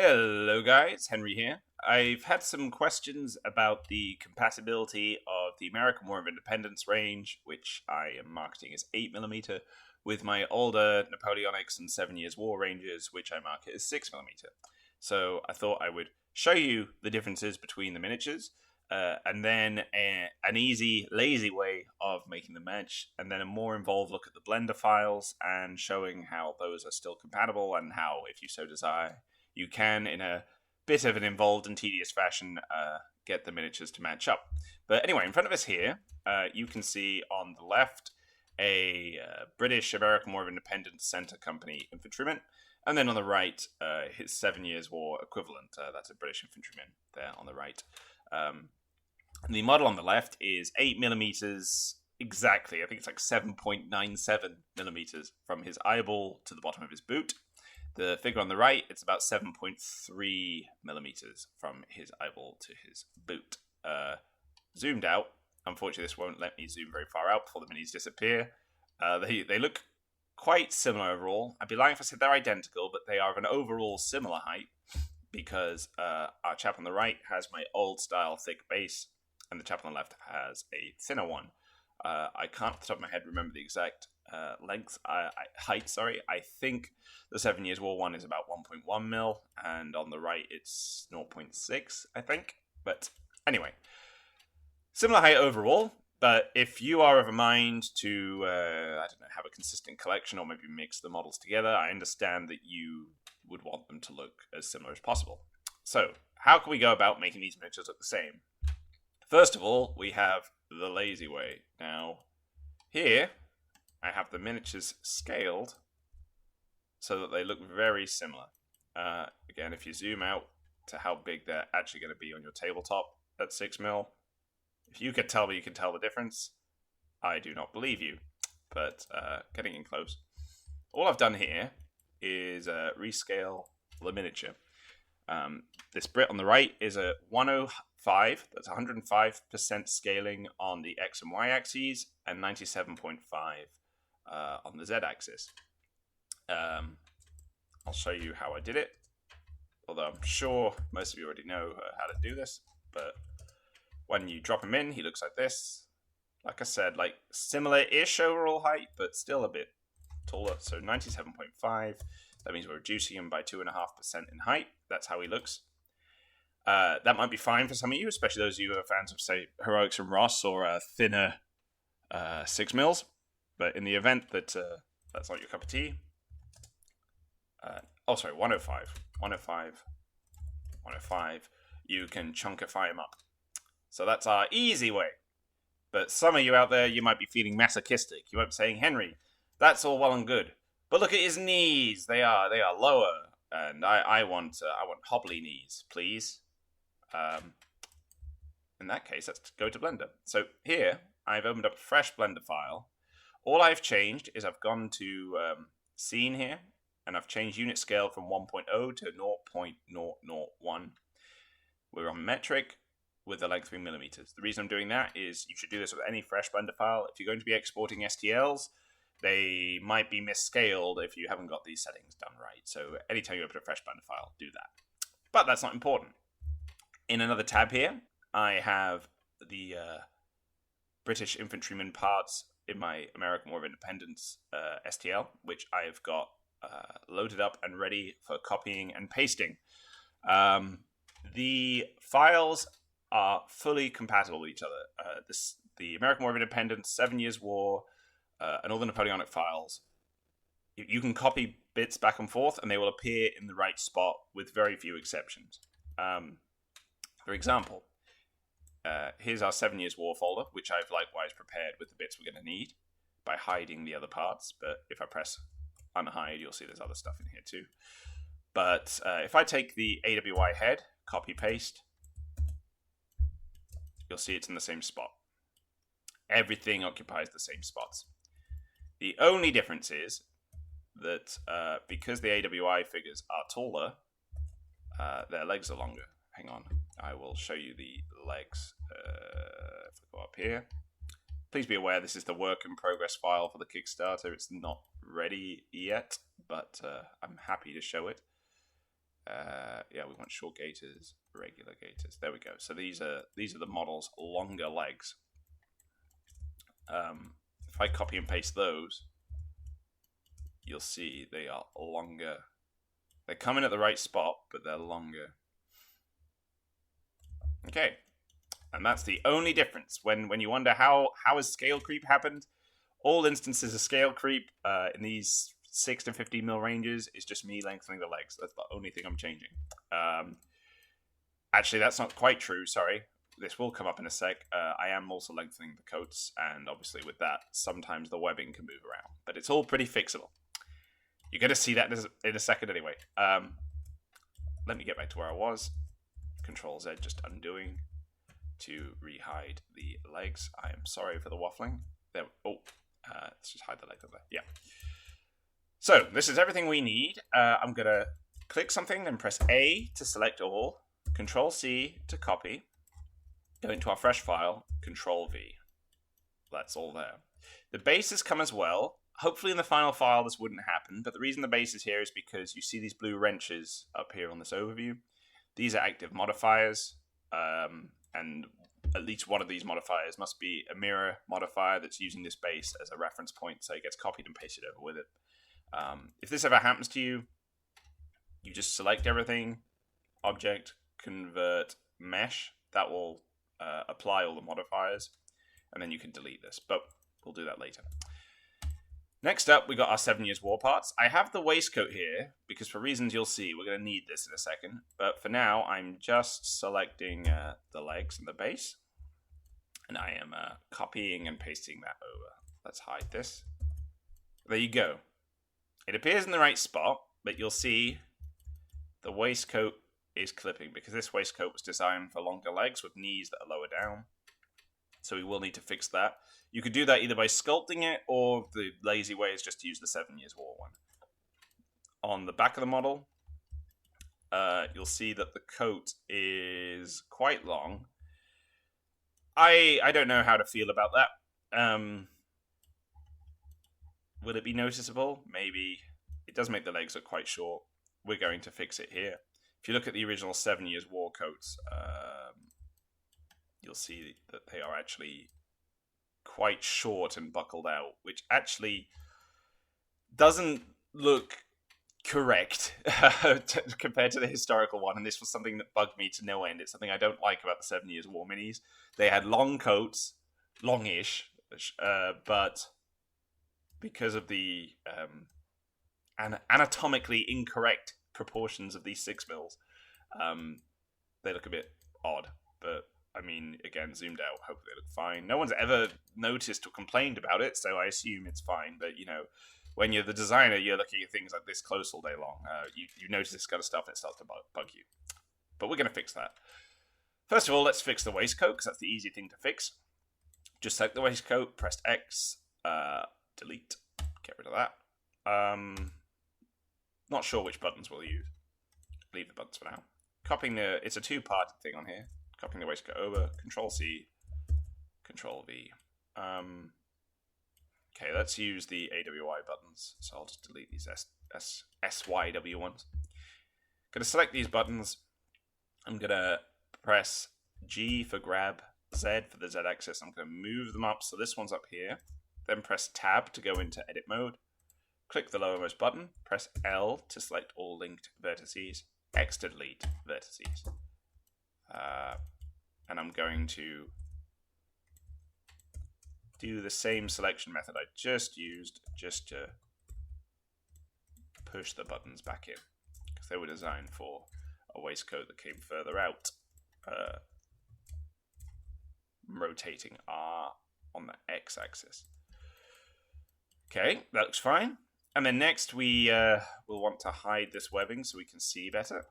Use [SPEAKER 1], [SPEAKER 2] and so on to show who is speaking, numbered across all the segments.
[SPEAKER 1] Hello guys, Henry here. I've had some questions about the compatibility of the American War of Independence range, which I am marketing as 8mm, with my older Napoleonics and 7 Years War ranges, which I market as 6mm. So I thought I would show you the differences between the miniatures, and then an easy, lazy way of making them match, and then a more involved look at the Blender files and showing how those are still compatible and how, if you so desire, you can, in a bit of an involved and tedious fashion, get the miniatures to match up. But anyway, in front of us here, you can see on the left a British American War of Independence Centre Company infantryman, and then on the right, his 7 Years War equivalent. That's a British infantryman there on the right. The model on the left is 8mm exactly. I think it's like 7.97mm from his eyeball to the bottom of his boot. The figure on the right, it's about 7.3mm from his eyeball to his boot. Zoomed out. Unfortunately, this won't let me zoom very far out before the minis disappear. They look quite similar overall. I'd be lying if I said they're identical, but they are of an overall similar height because our chap on the right has my old style thick base, and the chap on the left has a thinner one. I can't, off the top of my head, remember the exact height. I think the 7 Years War one is about 1.1 mil, and on the right it's 0.6, I think. But anyway, similar height overall. But if you are of a mind to, have a consistent collection or maybe mix the models together, I understand that you would want them to look as similar as possible. So, how can we go about making these miniatures look the same? First of all, we have the lazy way. Now, here, I have the miniatures scaled so that they look very similar. Again, if you zoom out to how big they're actually going to be on your tabletop at 6mm, if you could tell me you can tell the difference, I do not believe you. But getting in close. All I've done here is rescale the miniature. This Brit on the right is a 105, that's 105% scaling on the X and Y axes, and 97.5 on the Z axis. I'll show you how I did it, although I'm sure most of you already know how to do this, but when you drop him in, he looks like this. Like I said, like similar-ish overall height, but still a bit taller. So 97.5, that means we're reducing him by 2.5% in height. That's how he looks. That might be fine for some of you, especially those of you who are fans of, say, Heroics and Ross or thinner 6mm. But in the event that that's not your cup of tea, 105, 105, you can chunkify him up. So that's our easy way. But some of you out there, you might be feeling masochistic. You might be saying, Henry, that's all well and good, but look at his knees. They are lower, and I want hobbly knees, please. In that case, let's go to Blender. So here, I've opened up a fresh Blender file. All I've changed is I've gone to scene here, and I've changed unit scale from 1.0 to 0.001. We're on metric with the length 3mm. The reason I'm doing that is you should do this with any fresh Blender file. If you're going to be exporting STLs, they might be misscaled if you haven't got these settings done right. So anytime you open a fresh Blender file, do that. But that's not important. In another tab here, I have the British infantryman parts in my American War of Independence STL, which I've got loaded up and ready for copying and pasting. The files are fully compatible with each other. The American War of Independence, 7 Years War, and all the Napoleonic files, you can copy bits back and forth, and they will appear in the right spot with very few exceptions. For example, here's our 7 Years War folder, which I've likewise prepared with the bits we're going to need by hiding the other parts. But if I press unhide, you'll see there's other stuff in here too. But if I take the AWI head, copy paste, you'll see it's in the same spot. Everything occupies the same spots. The only difference is that because the AWI figures are taller, their legs are longer. Hang on, I will show you the legs. If I go up here, please be aware this is the work in progress file for the Kickstarter. It's not ready yet, but I'm happy to show it. Yeah, we want short gaiters, regular gaiters. There we go. So these are the model's longer legs. If I copy and paste those, you'll see they are longer. They come in at the right spot, but they're longer. Okay, and that's the only difference. When you wonder how has scale creep happened, all instances of scale creep in these 6 to 15 mil ranges is just me lengthening the legs. That's the only thing I'm changing. Actually, that's not quite true. Sorry. This will come up in a sec. I am also lengthening the coats, and obviously with that, sometimes the webbing can move around. But it's all pretty fixable. You're going to see that in a second anyway. Let me get back to where I was. Control Z, just undoing to rehide the legs. I am sorry for the waffling. There. Let's just hide the leg over there. Yeah. So this is everything we need. I'm going to click something and press A to select all. Control C to copy. Go into our fresh file. Control V. That's all there. The bases come as well. Hopefully in the final file this wouldn't happen, but the reason the base is here is because you see these blue wrenches up here on this overview. These are active modifiers, and at least one of these modifiers must be a mirror modifier that's using this base as a reference point, so it gets copied and pasted over with it. If this ever happens to you, you just select everything, object, convert, mesh. That will apply all the modifiers, and then you can delete this, but we'll do that later. Next up, we got our 7 Years War parts. I have the waistcoat here, because for reasons you'll see, we're going to need this in a second. But for now, I'm just selecting the legs and the base. And I am copying and pasting that over. Let's hide this. There you go. It appears in the right spot, but you'll see the waistcoat is clipping, because this waistcoat was designed for longer legs with knees that are lower down. So we will need to fix that. You could do that either by sculpting it, or the lazy way is just to use the 7 Years War one. On the back of the model, you'll see that the coat is quite long. I don't know how to feel about that. Will it be noticeable? Maybe. It does make the legs look quite short. We're going to fix it here. If you look at the original 7 Years War coats, you'll see that they are actually quite short and buckled out, which actually doesn't look correct compared to the historical one. And this was something that bugged me to no end. It's something I don't like about the 7 Years War minis. They had long coats, longish, but because of the anatomically incorrect proportions of these 6 mils, they look a bit odd. But I mean, again, zoomed out, hopefully they look fine. No one's ever noticed or complained about it, so I assume it's fine. But, you know, when you're the designer, you're looking at things like this close all day long. You notice this kind of stuff and it starts to bug you. But we're going to fix that. First of all, let's fix the waistcoat, because that's the easy thing to fix. Just select the waistcoat, press X, delete, get rid of that. Not sure which buttons we'll use. Leave the buttons for now. Copying it's a two-part thing on here. Copying the waistcoat over, Control C, Control V. Okay, let's use the AWI buttons. So I'll just delete these SYW ones. Going to select these buttons. I'm going to press G for grab, Z for the Z axis. I'm going to move them up, so this one's up here. Then press Tab to go into edit mode. Click the lowermost button. Press L to select all linked vertices. X to delete vertices. And I'm going to do the same selection method I just used, just to push the buttons back in, because they were designed for a waistcoat that came further out, rotating R on the X axis. Okay, that looks fine. And then next we will want to hide this webbing so we can see better.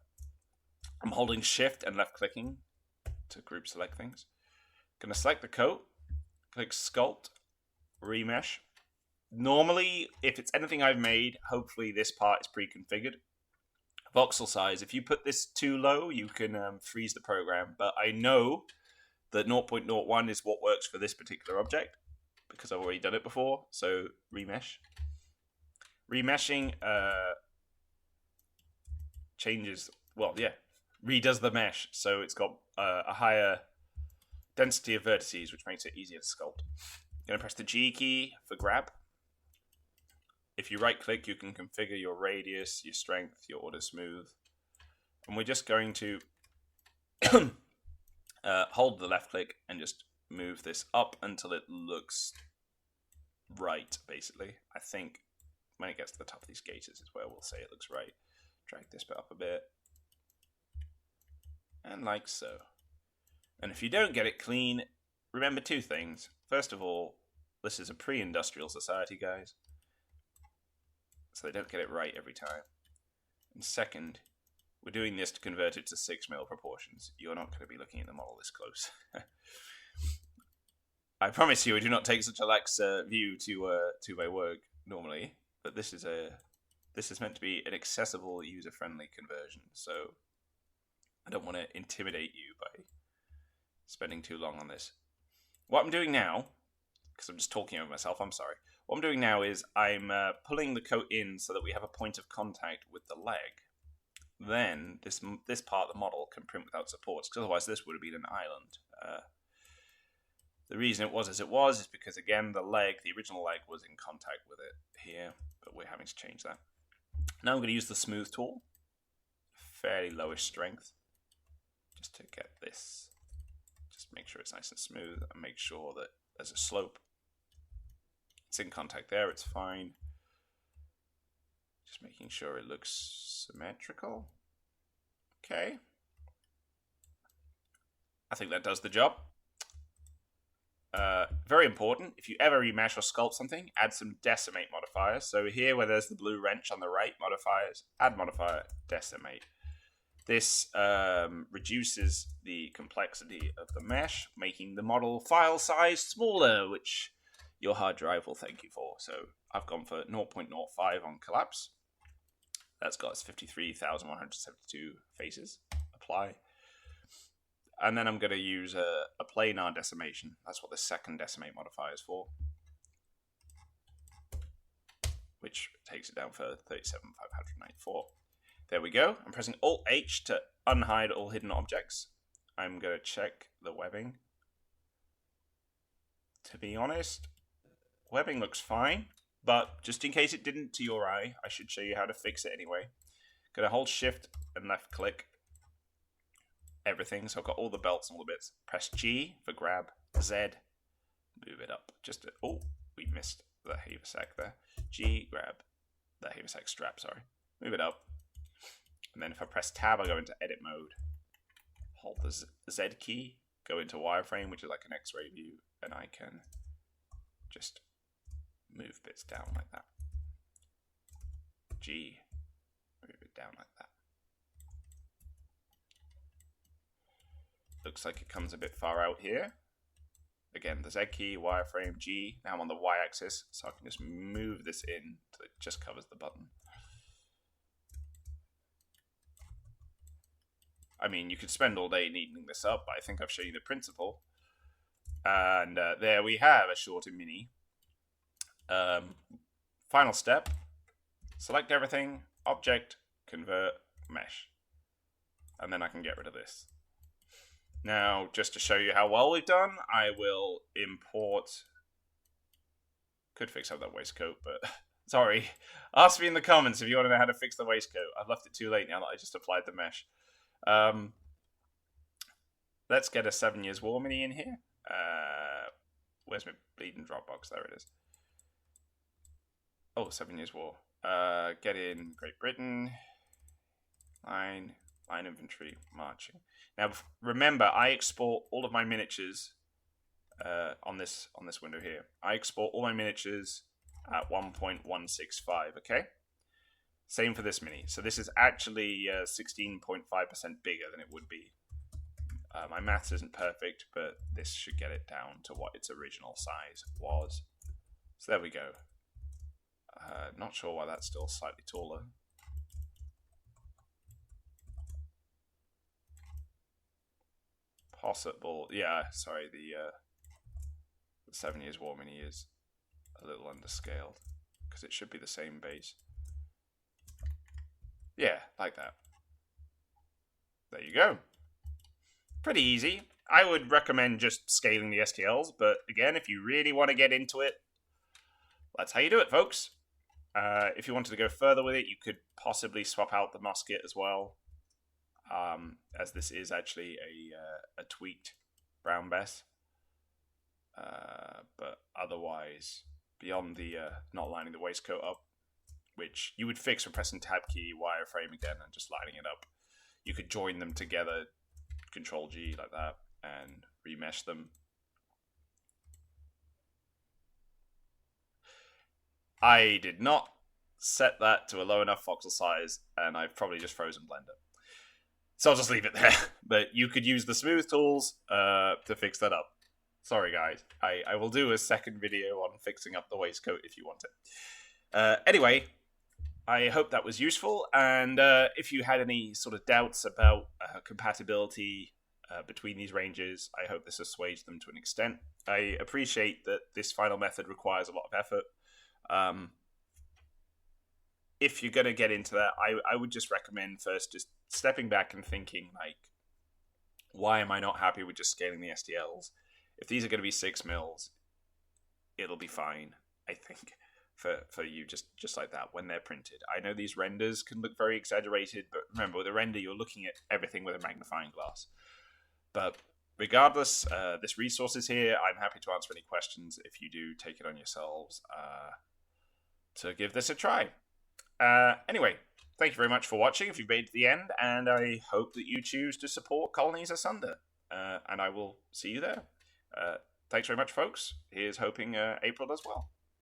[SPEAKER 1] I'm holding Shift and left clicking to group select things. Going to select the coat, click Sculpt, Remesh. Normally, if it's anything I've made, hopefully this part is pre-configured. Voxel size, if you put this too low, you can freeze the program. But I know that 0.01 is what works for this particular object, because I've already done it before. So Remesh. Remeshing changes well, yeah, redoes the mesh, so it's got a higher density of vertices, which makes it easier to sculpt. I'm going to press the G key for grab. If you right click, you can configure your radius, your strength, your auto smooth. And we're just going to hold the left click and just move this up until it looks right, basically. I think when it gets to the top of these gauges is where we'll say it looks right. Drag this bit up a bit. And like so. And if you don't get it clean, remember two things. First of all, this is a pre-industrial society, guys. So they don't get it right every time. And second, we're doing this to convert it to 6mm proportions. You're not going to be looking at the model this close. I promise you, I do not take such a lax view to my work normally, but this is meant to be an accessible, user-friendly conversion. So I don't want to intimidate you by spending too long on this. What I'm doing now, because I'm just talking over myself, I'm sorry. What I'm doing now is I'm pulling the coat in so that we have a point of contact with the leg. Then this part of the model can print without supports, because otherwise this would have been an island. The reason it was as it was is because, again, the original leg was in contact with it here, but we're having to change that. Now I'm going to use the smooth tool, fairly lowish strength, just to get this, just make sure it's nice and smooth, and make sure that there's a slope. It's in contact there, it's fine. Just making sure it looks symmetrical. Okay. I think that does the job. Very important, if you ever remesh or sculpt something, add some decimate modifiers. So here where there's the blue wrench on the right, modifiers, add modifier, decimate. This reduces the complexity of the mesh, making the model file size smaller, which your hard drive will thank you for. So I've gone for 0.05 on collapse. That's got its 53,172 faces. Apply. And then I'm going to use a planar decimation. That's what the second decimate modifier is for, which takes it down for 37,594. There we go. I'm pressing Alt-H to unhide all hidden objects. I'm going to check the webbing. To be honest, webbing looks fine, but just in case it didn't to your eye, I should show you how to fix it anyway. Going to hold Shift and left click everything, so I've got all the belts and all the bits. Press G for grab, Z, move it up. Oh, we missed the haversack there. G, grab the haversack strap, sorry. Move it up. And then if I press Tab, I go into edit mode. Hold the Z key, go into wireframe, which is like an X-ray view, and I can just move bits down like that. G, move it down like that. Looks like it comes a bit far out here. Again, the Z key, wireframe, G. Now I'm on the Y axis, so I can just move this in so it just covers the button. I mean, you could spend all day neatening this up, but I think I've shown you the principle. And there we have a shorter mini. Final step. Select everything, object, convert, mesh. And then I can get rid of this. Now, just to show you how well we've done, I will import... Could fix up that waistcoat, but... Sorry. Ask me in the comments if you want to know how to fix the waistcoat. I've left it too late now that I just applied the mesh. Let's get a 7 Years War mini in here. Where's my bleeding Dropbox? There it is. Oh, 7 Years War. Get in Great Britain. Line infantry, marching. Now, remember, I export all of my miniatures on this window here. I export all my miniatures at 1.165, okay? Same for this mini. So this is actually 16.5% bigger than it would be. My maths isn't perfect, but this should get it down to what its original size was. So there we go. Not sure why that's still slightly taller. Possible, yeah, sorry, the 7 Years War mini is a little underscaled, because it should be the same base. Yeah, like that. go. Pretty easy. I would recommend just scaling the STLs, but again, if you really want to get into it, that's how you do it, folks. If you wanted to go further with it, you could possibly swap out the musket as well, as this is actually a tweaked brown bess. But otherwise, beyond the not lining the waistcoat up, which you would fix with pressing tab key, wireframe again, and just lining it up, you could join them together, Control G like that, and remesh them. I did not set that to a low enough voxel size, and I've probably just frozen Blender. So I'll just leave it there. But you could use the smooth tools to fix that up. Sorry, guys. I will do a second video on fixing up the waistcoat if you want it. Anyway, I hope that was useful, and if you had any sort of doubts about compatibility between these ranges, I hope this assuaged them to an extent. I appreciate that this final method requires a lot of effort. If you're going to get into that, I would just recommend first just stepping back and thinking, like, why am I not happy with just scaling the STLs? If these are going to be 6 mils, it'll be fine, I think, for you, just like that, when they're printed. I know these renders can look very exaggerated, but remember, with a render, you're looking at everything with a magnifying glass. But regardless, this resource is here. I'm happy to answer any questions if you do take it on yourselves to give this a try. Anyway, thank you very much for watching if you've made it to the end, and I hope that you choose to support Colonies Asunder, and I will see you there. Thanks very much, folks. Here's hoping April does well.